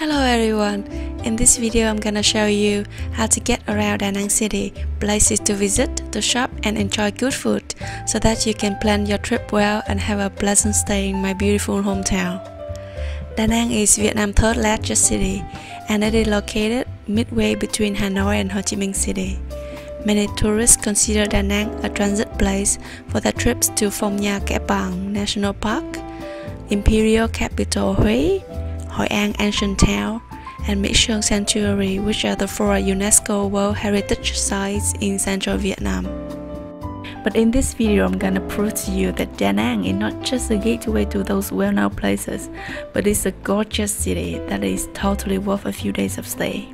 Hello everyone, in this video I'm gonna show you how to get around Da Nang city, places to visit, to shop and enjoy good food so that you can plan your trip well and have a pleasant stay in my beautiful hometown. Da Nang is Vietnam's third largest city and it is located midway between Hanoi and Ho Chi Minh City. Many tourists consider Da Nang a transit place for their trips to Phong Nha Kẻ Bàng National Park, Imperial Capital Huế, Hội An Ancient Town, and My Sơn Sanctuary, which are the four UNESCO World Heritage Sites in central Vietnam. But in this video, I'm gonna prove to you that Da Nang is not just a gateway to those well-known places, but it's a gorgeous city that is totally worth a few days of stay.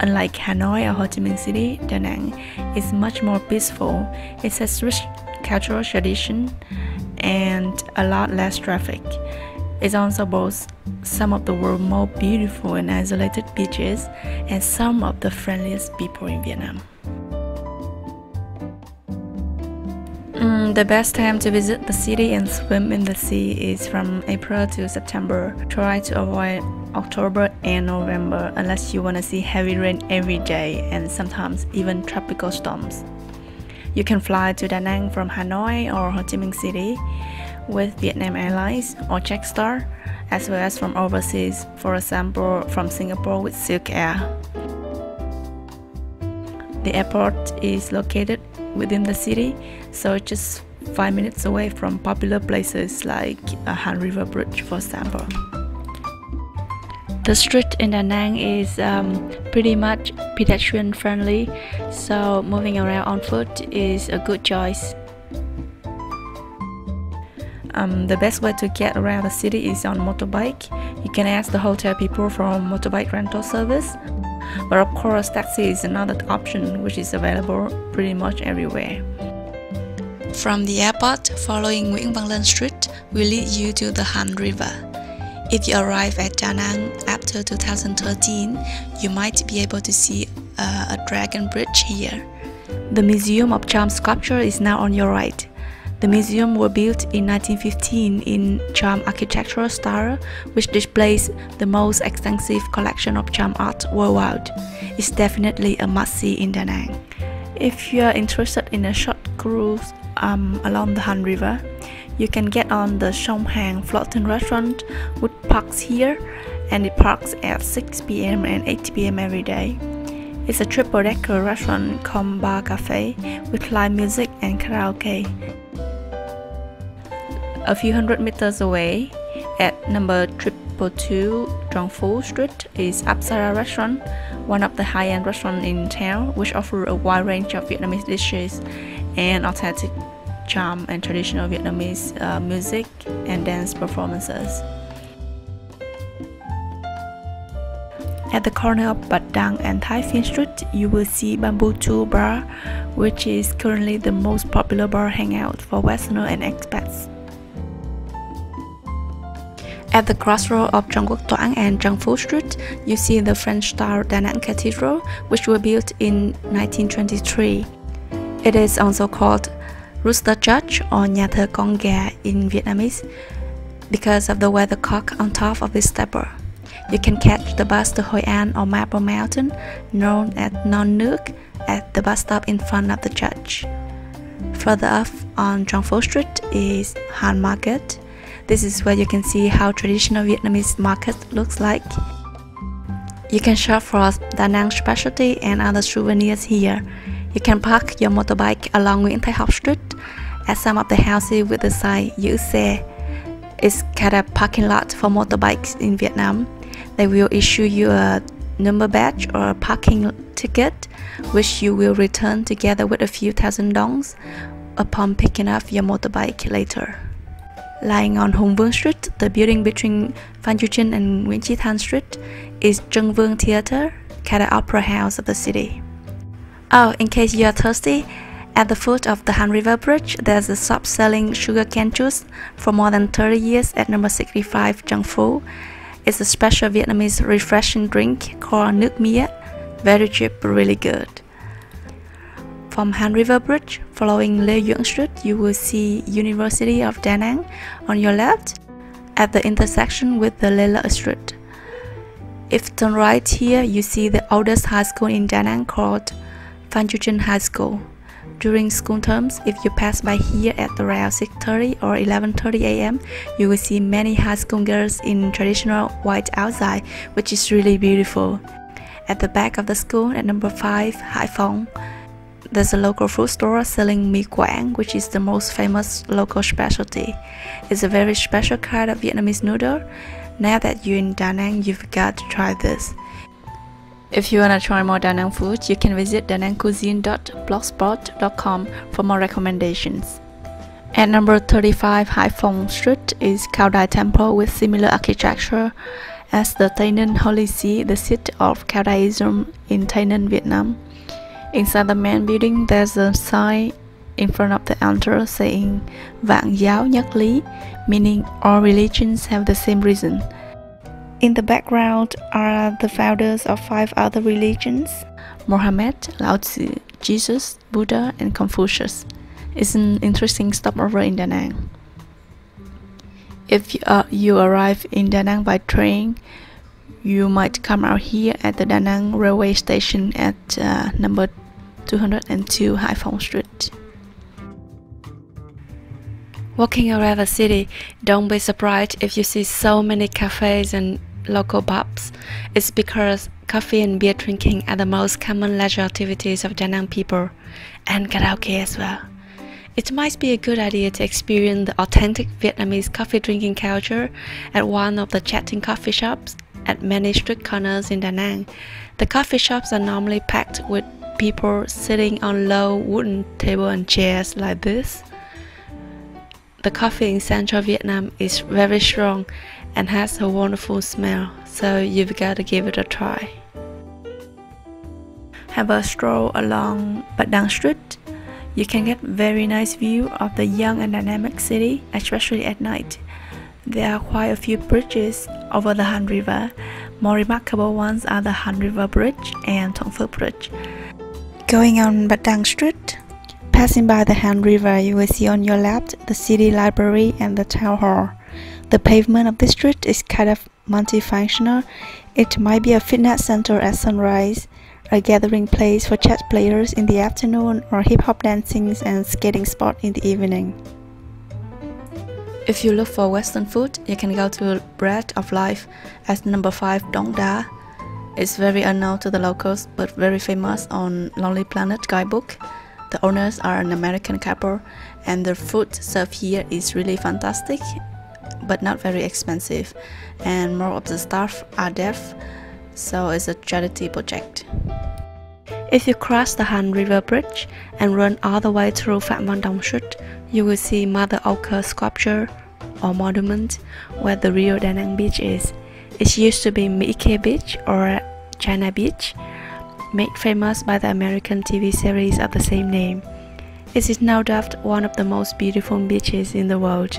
Unlike Hanoi or Ho Chi Minh City, Da Nang is much more peaceful. It has rich cultural tradition and a lot less traffic. It also boasts some of the world's most beautiful and isolated beaches and some of the friendliest people in Vietnam. The best time to visit the city and swim in the sea is from April to September. Try to avoid October and November unless you want to see heavy rain every day and sometimes even tropical storms. You can fly to Da Nang from Hanoi or Ho Chi Minh City with Vietnam Airlines or Jetstar, as well as from overseas, for example from Singapore with Silk Air. The airport is located within the city, so it's just 5 minutes away from popular places like Han River Bridge, for example. The street in Da Nang is pretty much pedestrian friendly, so moving around on foot is a good choice. The best way to get around the city is on motorbike. You can ask the hotel people for a motorbike rental service, but of course taxi is another option which is available pretty much everywhere. From the airport, following Nguyễn Văn Linh Street will lead you to the Han River. If you arrive at Da Nang after 2013, you might be able to see a dragon bridge here. The Museum of Charm sculpture is now on your right. The museum was built in 1915 in charm architectural style, which displays the most extensive collection of charm art worldwide. It's definitely a must-see in Da Nang. If you are interested in a short cruise along the Han River, you can get on the Sông Hàn floating restaurant, which parks here, and it parks at 6 p.m. and 8 p.m. every day. It's a triple-decker restaurant cum bar cafe with live music and karaoke. A few hundred meters away, at number 222 Truong Phu Street, is Apsara Restaurant, one of the high-end restaurants in town, which offers a wide range of Vietnamese dishes and authentic charm and traditional Vietnamese music and dance performances. At the corner of Bạch Đằng and Thái Phiên Street, you will see Bamboo 2 Bar, which is currently the most popular bar hangout for Westerners and expats. At the crossroad of Trung Quốc Toán and Trung Phu Street, you see the French-style Da Nang Cathedral, which was built in 1923. It is also called Rooster Church or Nhà thờ con gà in Vietnamese because of the weathercock on top of this steeple. You can catch the bus to Hội An or Marble Mountain, known as Non Nước, at the bus stop in front of the church. Further up on Trung Phu Street is Han Market. This is where you can see how traditional Vietnamese market looks like. You can shop for Da Nang specialty and other souvenirs here. You can park your motorbike along Nguyễn Thái Học Street at some of the houses with the sign Giữ xe. It's kind of parking lot for motorbikes in Vietnam. They will issue you a number badge or a parking ticket, which you will return together with a few thousand dongs upon picking up your motorbike later. Lying on Hùng Vương Street, the building between Phan Chu Trinh and Nguyễn Chí Thanh Street, is Trân Vương Theatre, kind of opera house of the city. Oh, in case you are thirsty, at the foot of the Han River Bridge, there's a shop selling sugarcane juice for more than 30 years at number 65 Trung Phu. It's a special Vietnamese refreshing drink called nước mía, very cheap but really good. From Han River Bridge, following Lê Duẩn Street, you will see University of Da Nang on your left. at the intersection with the Lela Street. If turn right here, you see the oldest high school in Da Nang called Phan Chu Trinh High School. During school terms, if you pass by here at around 6:30 or 11:30 a.m., you will see many high school girls in traditional white outside, which is really beautiful. At the back of the school, at number 5, Hai Phong, there's a local food store selling mì Quảng, which is the most famous local specialty. It's a very special kind of Vietnamese noodle. Now that you're in Da Nang, you've got to try this. If you wanna try more Da Nang food, you can visit danangcuisine.blogspot.com for more recommendations. At number 35 Hai Phong Street is Khao Dai Temple with similar architecture as the Tây Ninh Holy See, the seat of Khao Daism in Tây Ninh, Vietnam. Inside the main building, there's a sign in front of the altar saying Vạn giáo nhất lý, meaning all religions have the same reason. In the background are the founders of 5 other religions: Mohammed, Lao Tzu, Jesus, Buddha, and Confucius. It's an interesting stopover in Da Nang. If you arrive in Da Nang by train, you might come out here at the Da Nang railway station at number 202 Hai Phong Street. Walking around the city, don't be surprised if you see so many cafes and local pubs. It's because coffee and beer drinking are the most common leisure activities of Da Nang people, and karaoke as well. It might be a good idea to experience the authentic Vietnamese coffee drinking culture at one of the chatting coffee shops at many street corners in Da Nang. The coffee shops are normally packed with people sitting on low wooden tables and chairs like this. The coffee in central Vietnam is very strong and has a wonderful smell, so you've got to give it a try. Have a stroll along Bạch Đằng Street. You can get very nice view of the young and dynamic city, especially at night. There are quite a few bridges over the Han River. More remarkable ones are the Han River Bridge and Thuận Phước Bridge. Going on Bạch Đằng Street, passing by the Han River, you will see on your left the city library and the town hall. The pavement of this street is kind of multifunctional. It might be a fitness center at sunrise, a gathering place for chess players in the afternoon, or hip-hop dancing and skating spot in the evening. If you look for Western food, you can go to Bread of Life at number 5 Dong Da. It's very unknown to the locals, but very famous on Lonely Planet guidebook. The owners are an American couple, and the food served here is really fantastic, but not very expensive, and more of the staff are deaf, so it's a charity project. If you cross the Han River Bridge and run all the way through Phạm Văn Đồng Street, you will see Mother Ochre sculpture or monument where the real Da Nang beach is. It used to be Mỹ Khê Beach or China Beach, made famous by the American TV series of the same name. It is no doubt one of the most beautiful beaches in the world.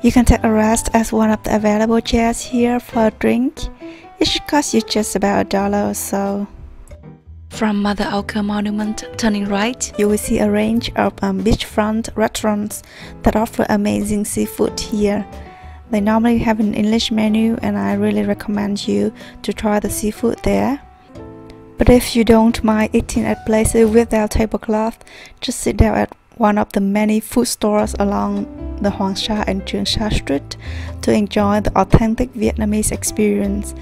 You can take a rest at one of the available chairs here for a drink. It should cost you just about $1 or so. From Mother Ochre Monument, turning right, you will see a range of beachfront restaurants that offer amazing seafood here. They normally have an English menu, and I really recommend you to try the seafood there. But if you don't mind eating at places without tablecloth, just sit down at one of the many food stores along the Hoàng Sa and Trường Sa Street to enjoy the authentic Vietnamese experience.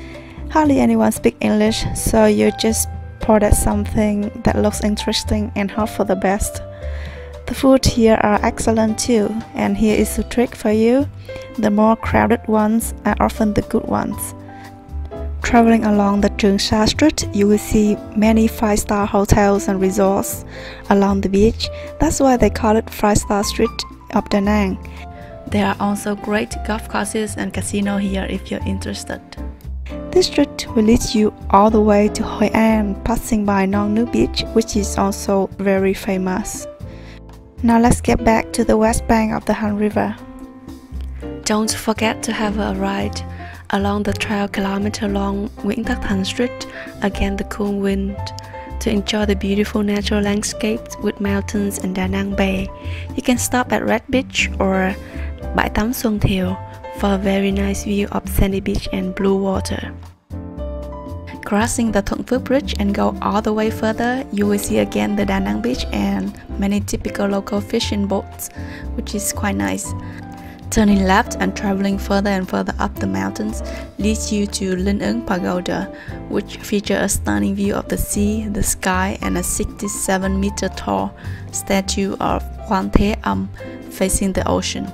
Hardly anyone speaks English, so you just pour at something that looks interesting and hope for the best. The food here are excellent too, and here is a trick for you. The more crowded ones are often the good ones. Traveling along the Trường Sa Street, you will see many 5-star hotels and resorts along the beach. That's why they call it 5-star Street of Da Nang. There are also great golf courses and casino here if you're interested. This street will lead you all the way to Hội An, passing by Nong Nu Beach, which is also very famous. Now let's get back to the west bank of the Han River. Don't forget to have a ride along the 12-kilometer-long Nguyễn Tất Thành Street against the cool wind to enjoy the beautiful natural landscapes with mountains and Da Nang Bay. You can stop at Red Beach or Bãi tắm Xuân Thiều for a very nice view of sandy beach and blue water. Crossing the Thuận Phước Bridge and go all the way further, you will see again the Da Nang beach and many typical local fishing boats, which is quite nice. Turning left and traveling further and further up the mountains leads you to Linh Ứng Pagoda, which features a stunning view of the sea, the sky, and a 67-meter tall statue of Quan Thế Âm facing the ocean.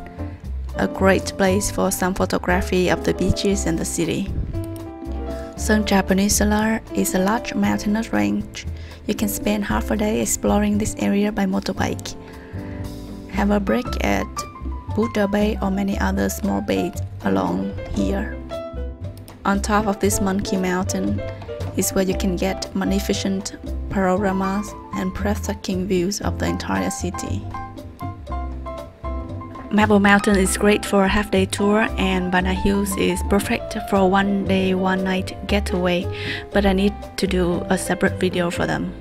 A great place for some photography of the beaches and the city. Sơn Trà Peninsula is a large mountainous range. You can spend half a day exploring this area by motorbike. Have a break at Buddha Bay or many other small bays along here. On top of this Monkey Mountain is where you can get magnificent panoramas and breathtaking views of the entire city. Marble Mountain is great for a half-day tour, and Bana Hills is perfect for a one-day, one-night getaway, but I need to do a separate video for them.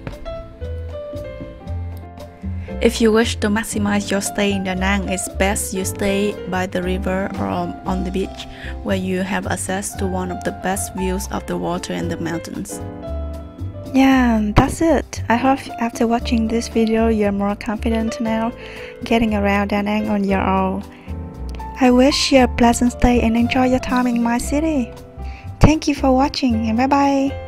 If you wish to maximize your stay in Da Nang, it's best you stay by the river or on the beach, where you have access to one of the best views of the water and the mountains. Yeah, that's it. I hope after watching this video you're more confident now getting around Da Nang on your own. I wish you a pleasant stay and enjoy your time in my city. Thank you for watching and bye bye.